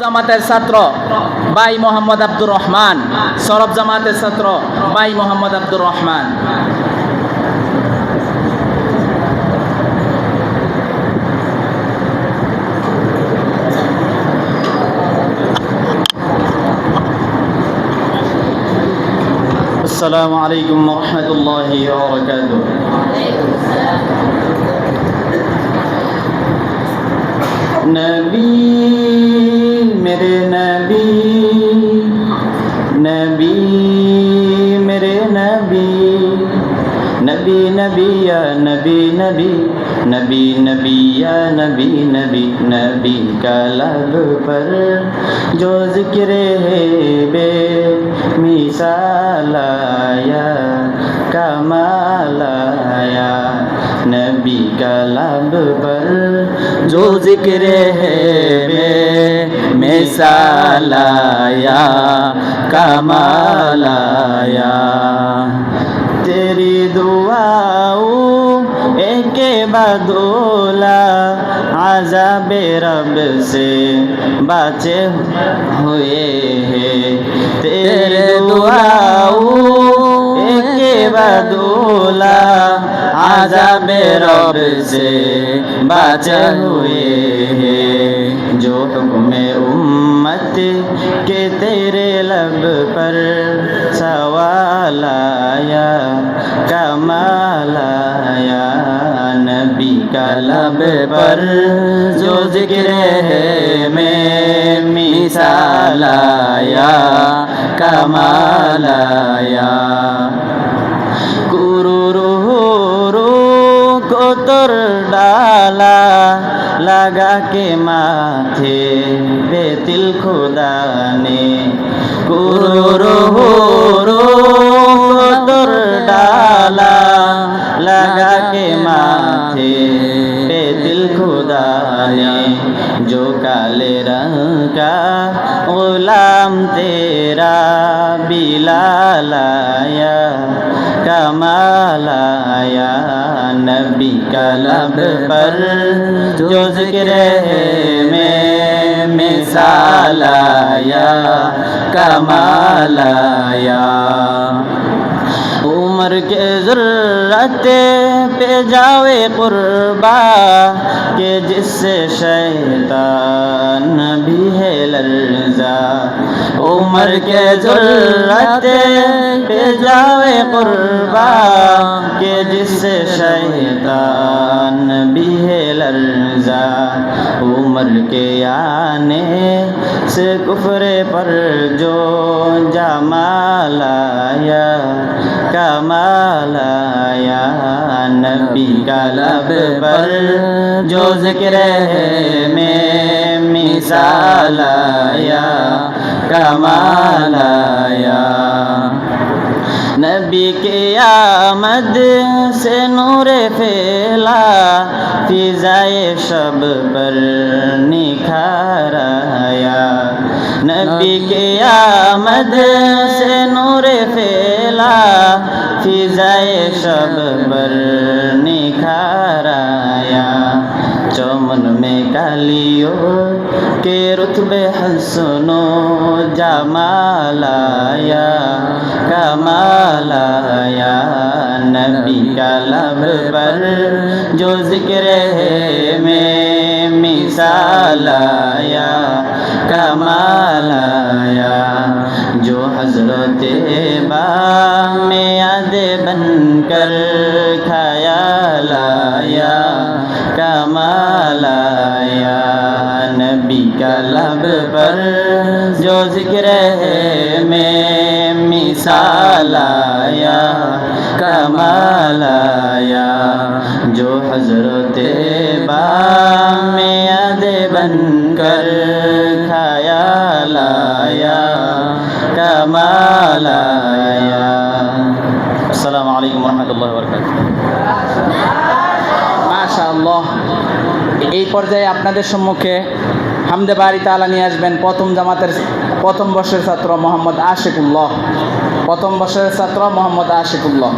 জামাতের ছাত্র ভাই মোহাম্মদ আব্দুর রহমান। সরব জামাতের ছাত্র ভাই মোহাম্মদ আব্দুর রহমান। السلام عليكم ورحمة الله وبركاته. नबी मेरे नबी, नबी मेरे नबी, नबी नबी या नबी नबी, नबी नबी या नबी नबी, नबी का लब पर जो जिक्र है बे मिसाल आया कमाल आया, नबी का लब पर जो जिक्र है बे मिसाल आया कमाल आया। तेरी दुआओं एक बदौला आज़ाबे रब से बचे हुए हैं। तेरे दुआओं एक बदौला आज़ाबे रब से बचे हुए हैं। जो हुक्म उम्मत के तेरे लब पर सवाल आया कमाल आया, नबी का लब पर जो जिक्र है में मिसाल आया कमाल आया। कुरूरू को तुर डाला लगा के माथे पे तिल खुदा ने, कुरूरू को तुर डाला लगा के माथे पे दिल खुदा ने। जो काले रंग का गुलाम तेरा बिलाल आया कमाल आया, नबी का लब पर जो जिक्र है में मिसाल आया कमाल आया। उमर के ज़रूरत पे जावे कुर्बा के जिससे शैतान भी है लर्जा। उमर के ज़रूरत पे जावे कुर्बा के जिससे शैतान भी है लर्जा। उमर के आने से कुफ्रे पर जो जमाल आया कमाल आया, नबी का लब पर जो जिक्र है में मिसाल आया कमाल आया। नबी के आमद से नूर फैला फिजाए शब पर निखार आया। नबी के आमद से नूर फैला फिजाए शब पर निखार आया। चमन में कालियों के रुतबे हसनो जमाल आया कमाल आया, नबी का लब पर जो जिक्र है में मिसाल आया कमाल आया। जो हज़रत बा में याद बनकर ख़याल आया कमाल आया, नबी का लब पर जो जिक्र है में मिसाल आया कमाल आया। जो हज़रत बा में याद बनकर ख़याल आया कमाल आया। अस्सलामु अलैकुम वरहमतुल्लाहि वबरकातुहू। মাশাআল্লাহ। এই পর্যায়ে আপনাদের সম্মুখে হামদে বারি তাআলা নিয়ে আসবেন প্রথম জামাতের প্রথম বর্ষের ছাত্র মোহাম্মদ আশিকুল্লাহ। প্রথম বর্ষের ছাত্র মোহাম্মদ আশিকুল্লাহ।